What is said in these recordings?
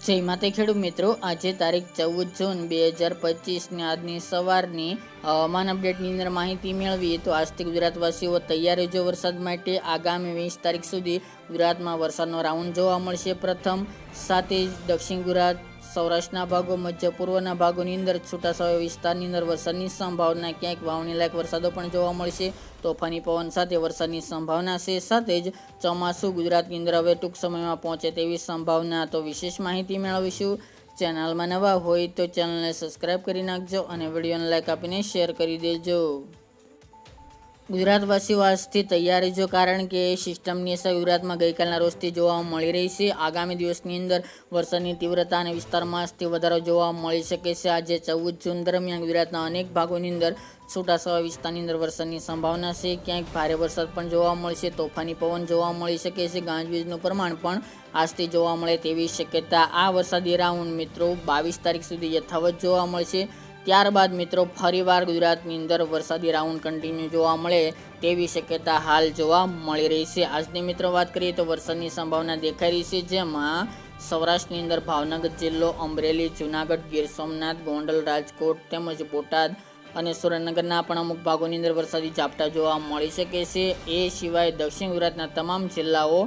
જય માતે ખેડૂત મિત્રો, આજે તારીખ 14 જૂન 2025 આજની સવારની હવામાન અપડેટની અંદર માહિતી મેળવીએ તો આજથી ગુજરાતવાસીઓ તૈયાર રહેજો વરસાદ માટે. આગામી 20 તારીખ સુધી ગુજરાતમાં વરસાદનો રાઉન્ડ જોવા મળશે. પ્રથમ સાથે જ દક્ષિણ ગુજરાત, સૌરાષ્ટ્રના ભાગો, મધ્ય પૂર્વના ભાગોની અંદર છૂટાછવાયા વિસ્તારની અંદર વરસાદની સંભાવના, ક્યાંક વાવણી લાયક વરસાદો પણ જોવા મળશે. તોફાની પવન સાથે વરસાદની સંભાવના છે. સાથે જ ચોમાસું ગુજરાતની અંદર હવે ટૂંક સમયમાં પહોંચે તેવી સંભાવના. તો વિશેષ માહિતી મેળવીશું. ચેનલમાં નવા હોય તો ચેનલને સબસ્ક્રાઈબ કરી નાખજો અને વિડીયોને લાઈક આપીને શેર કરી દેજો. ગુજરાતવાસીઓ આજથી તૈયાર રહેજો, કારણ કે સિસ્ટમની અસર ગુજરાતમાં ગઈકાલના રોજથી જોવા મળી રહી છે. આગામી દિવસની અંદર વરસાદની તીવ્રતા અને વિસ્તારમાં આજથી વધારો જોવા મળી શકે છે. આજે 14 જૂન દરમિયાન ગુજરાતના અનેક ભાગોની અંદર છૂટાછવાયા વિસ્તારની અંદર વરસાદની સંભાવના છે. ક્યાંક ભારે વરસાદ પણ જોવા મળશે. તોફાની પવન જોવા મળી શકે છે. ગાજવીજનું પ્રમાણ પણ આજથી જોવા મળે તેવી શક્યતા. આ વરસાદી રાઉન્ડ મિત્રો 22 તારીખ સુધી યથાવત જોવા મળશે. ત્યારબાદ મિત્રો ફરીવાર ગુજરાતની અંદર વરસાદી રાઉન્ડ કન્ટિન્યુ જોવા મળે તેવી શક્યતા હાલ જોવા મળી રહી છે. આજની મિત્રો વાત કરીએ તો વરસાદની સંભાવના દેખાઈ રહી છે, જેમાં સૌરાષ્ટ્રની અંદર ભાવનગર જિલ્લો, અમરેલી, જૂનાગઢ, ગીર સોમનાથ, ગોંડલ, રાજકોટ તેમજ બોટાદ અને સુરેન્દ્રનગરના પણ અમુક ભાગોની અંદર વરસાદી ઝાપટા જોવા મળી શકે છે. એ સિવાય દક્ષિણ ગુજરાતના તમામ જિલ્લાઓ,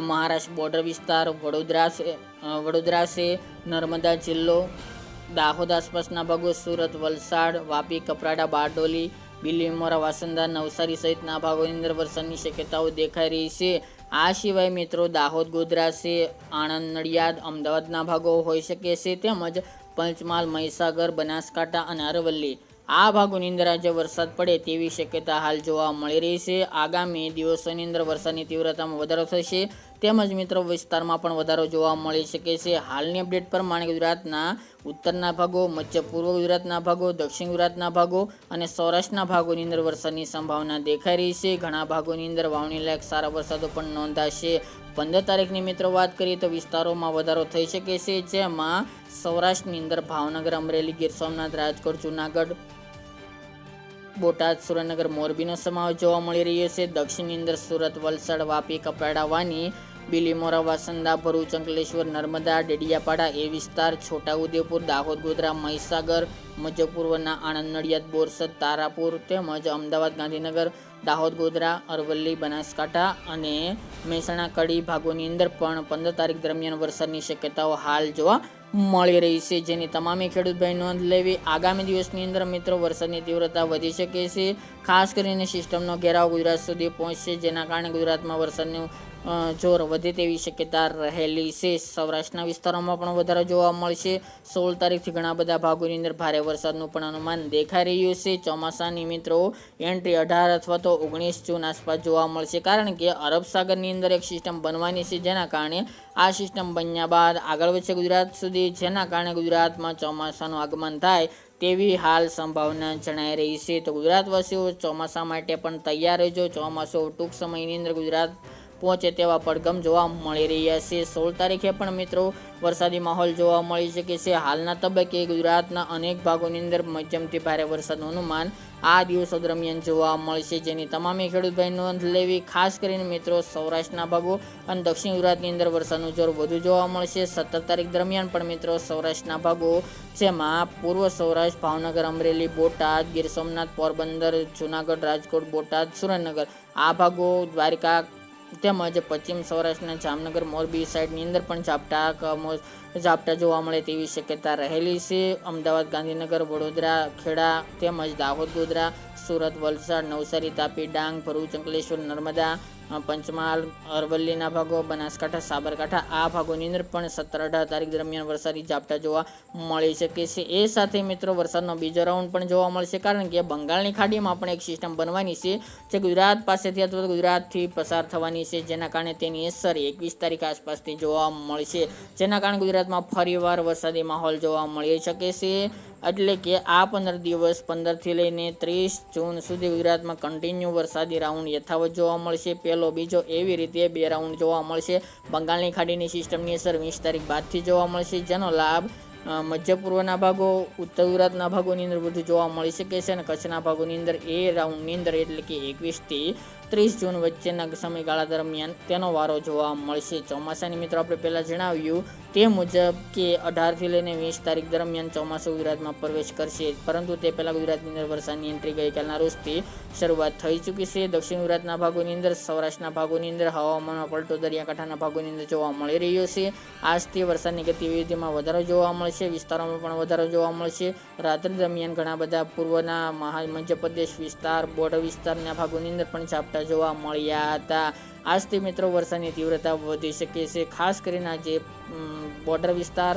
મહારાષ્ટ્ર બોર્ડર વિસ્તાર, વડોદરા છે, નર્મદા જિલ્લો, દાહોદ આસપાસના ભાગો, સુરત, વલસાડ, વાપી, કપરાડા, બારડોલી, બિલીમોરા, વાસંદા, નવસારી સહિતના ભાગોની અંદર વરસાદની શક્યતાઓ દેખાઈ રહી છે. આ સિવાય મિત્રો દાહોદ, ગોધરા છે, આણંદ, નડિયાદ, અમદાવાદના ભાગો હોઈ શકે છે. તેમજ પંચમહાલ, મહીસાગર, બનાસકાંઠા અને અરવલ્લી આ ભાગોની અંદર આજે વરસાદ પડે તેવી શક્યતા હાલ જોવા મળી રહી છે. આગામી દિવસોની અંદર વરસાદની તીવ્રતામાં વધારો થશે. તેમજ મિત્રો વિસ્તારમાં પણ વધારો જોવા મળી શકે છે. હાલની અપડેટ પ્રમાણે ગુજરાતના ઉત્તરના ભાગો, મધ્ય પૂર્વ ગુજરાતના ભાગો, દક્ષિણ ગુજરાતના ભાગો અને સૌરાષ્ટ્રના ભાગોની અંદર વરસાદની સંભાવના દેખાઈ રહી છે. ઘણા ભાગોની અંદર વાવણી લાયક સારા વરસાદો પણ નોંધાશે. 15 તારીખની મિત્રો વાત કરીએ તો વિસ્તારોમાં વધારો થઈ શકે છે, જેમાં સૌરાષ્ટ્રની અંદર ભાવનગર, અમરેલી, ગીર સોમનાથ, રાજકોટ, જૂનાગઢ, બોટાદ, સુરેન્દ્રનગર, મોરબીનો સમાવેશ જોવા મળી રહ્યો છે. દક્ષિણની અંદર સુરત, વલસાડ, વાપી, કપરાડા, વાની, બિલીમોરા, વાસંદા, ભરૂચ, અંકલેશ્વર, નર્મદા, ડેડિયાપાડા એ વિસ્તાર, છોટાઉદેપુર, દાહોદ, ગોધરા, મહીસાગર, મધ્ય પૂર્વના આણંદ, નડિયાદ, બોરસદ, તારાપુર તેમજ અમદાવાદ, ગાંધીનગર, દાહોદ, ગોધરા, અરવલ્લી, બનાસકાંઠા અને મહેસાણા, કડી ભાગોની અંદર પણ 15 તારીખ દરમિયાન વરસાદની શક્યતાઓ હાલ જોવા મળી રહી છે, જેની તમામે ખેડૂત ભાઈ નોંધ લેવી. આગામી દિવસની અંદર મિત્રો વરસાદની તીવ્રતા વધી શકે છે. ખાસ કરીને સિસ્ટમનો ઘેરાવ ગુજરાત સુધી પહોંચશે, જેના કારણે ગુજરાતમાં વરસાદનું જોર વધે તેવી શક્યતા રહેલી છે. સૌરાષ્ટ્રના વિસ્તારોમાં પણ વધારો જોવા મળશે. 16 તારીખથી ઘણા બધા ભાગોની અંદર ભારે વરસાદનું પણ અનુમાન દેખાઈ રહ્યું છે. ચોમાસાની મિત્રો એન્ટ્રી 18 અથવા તો 19 જૂન આસપાસ જોવા મળશે, કારણ કે અરબ સાગરની અંદર એક સિસ્ટમ બનવાની છે, જેના કારણે આ સિસ્ટમ બન્યા બાદ આગળ વધશે ગુજરાત સુધી, જેના કારણે ગુજરાતમાં ચોમાસાનું આગમન થાય તેવી હાલ સંભાવના જણાઈ રહી છે. તો ગુજરાતવાસીઓ ચોમાસા માટે પણ તૈયાર રહેજો. ચોમાસું ટૂંક સમયની અંદર ગુજરાત પહોંચે તેવા પડઘમ જોવા મળી રહ્યા છે. 16 તારીખે પણ મિત્રો વરસાદી માહોલ જોવા મળી શકે છે. હાલના તબક્કે ગુજરાતના અનેક ભાગોની અંદર મધ્યમથી ભારે વરસાદનું અનુમાન આ દિવસો દરમિયાન જોવા મળશે, જેની તમામે ખેડૂત ભાઈ નોંધ લેવી. ખાસ કરીને મિત્રો સૌરાષ્ટ્રના ભાગો અને દક્ષિણ ગુજરાતની અંદર વરસાદનું જોર વધુ જોવા મળશે. 17 તારીખ દરમિયાન પણ મિત્રો સૌરાષ્ટ્રના ભાગો, જેમાં પૂર્વ સૌરાષ્ટ્ર, ભાવનગર, અમરેલી, બોટાદ, ગીર સોમનાથ, પોરબંદર, જૂનાગઢ, રાજકોટ, બોટાદ, સુરેન્દ્રનગર આ ભાગો, દ્વારકા તેમજ પશ્ચિમ સૌરાષ્ટ્રના જામનગર, મોરબી સાઈડની અંદર પણ ઝાપટા જોવા મળે તેવી શક્યતા રહેલી છે. અમદાવાદ, ગાંધીનગર, વડોદરા, ખેડા તેમજ દાહોદ, ગોધરા, સુરત, વલસાડ, નવસારી, તાપી, ડાંગ, ભરૂચ, અંકલેશ્વર, નર્મદા, પંચમહાલ, અરવલ્લીના ભાગો, બનાસકાંઠા, સાબરકાંઠા આ ભાગોની અંદર પણ 17-18 તારીખ દરમિયાન વરસાદી ઝાપટા જોવા મળી શકે છે. એ સાથે મિત્રો વરસાદનો બીજો રાઉન્ડ પણ જોવા મળશે, કારણ કે બંગાળની ખાડીમાં પણ એક સિસ્ટમ બનવાની છે, જે ગુજરાત પાસેથી અથવા ગુજરાતથી પસાર થવાની છે, જેના કારણે તેની અસર 21 તારીખ આસપાસથી જોવા મળશે, જેના કારણે ગુજરાતમાં ફરીવાર વરસાદી માહોલ જોવા મળી શકે છે. એટલે કે આ 15 દિવસ 15થી લઈને 30 જૂન સુધી ગુજરાતમાં કન્ટિન્યુ વરસાદી રાઉન્ડ યથાવત જોવા મળશે. પહેલો, બીજો એવી રીતે 2 રાઉન્ડ જોવા મળશે. બંગાળની ખાડીની સિસ્ટમની અસર 20 તારીખ બાદથી જોવા મળશે, જેનો લાભ મધ્ય પૂર્વના ભાગો, ઉત્તર ગુજરાતના ભાગોની અંદર વધુ જોવા મળી શકે છે અને કચ્છના ભાગોની અંદર એ રાઉન્ડની અંદર એટલે કે 21 થી 30 જૂન વચ્ચેના સમયગાળા દરમિયાન તેનો વારો જોવા મળશે. ચોમાસાની મિત્રો આપણે પહેલાં જણાવ્યું તે મુજબ કે 18થી લઈને 20 તારીખ દરમિયાન ચોમાસું ગુજરાતમાં પ્રવેશ કરશે, પરંતુ તે પહેલાં ગુજરાતની અંદર વરસાદની એન્ટ્રી ગઈકાલના રોજથી શરૂઆત થઈ ચૂકી છે. દક્ષિણ ગુજરાતના ભાગોની અંદર, સૌરાષ્ટ્રના ભાગોની અંદર હવામાનમાં પલટો દરિયાકાંઠાના ભાગોની અંદર જોવા મળી રહ્યો છે. આજથી વરસાદની ગતિવિધિમાં વધારો જોવા મળશે, વિસ્તારોમાં પણ વધારો જોવા મળશે. રાત્રિ દરમિયાન ઘણા બધા પૂર્વના મધ્યપ્રદેશ વિસ્તાર, બોર્ડર વિસ્તારના ભાગોની અંદર પણ ઝાપટા જોવા મળ્યા હતા. આજથી મિત્રો વરસાદની તીવ્રતા વધી શકે છે. ખાસ કરીને જે બોર્ડર વિસ્તાર,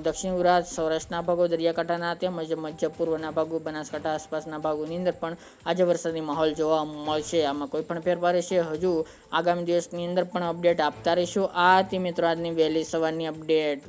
દક્ષિણ ગુજરાત, સૌરાષ્ટ્રના ભાગો, દરિયાકાંઠાના તેમજ મધ્ય પૂર્વના ભાગો, બનાસકાંઠા આસપાસના ભાગોની અંદર પણ આજે વરસાદી માહોલ જોવા મળશે. આમાં કોઈ પણ ફેરફાર છે હજુ આગામી દિવસની અંદર પણ અપડેટ આપતા રહીશું. આ હતી મિત્રો આજની વહેલી સવારની અપડેટ.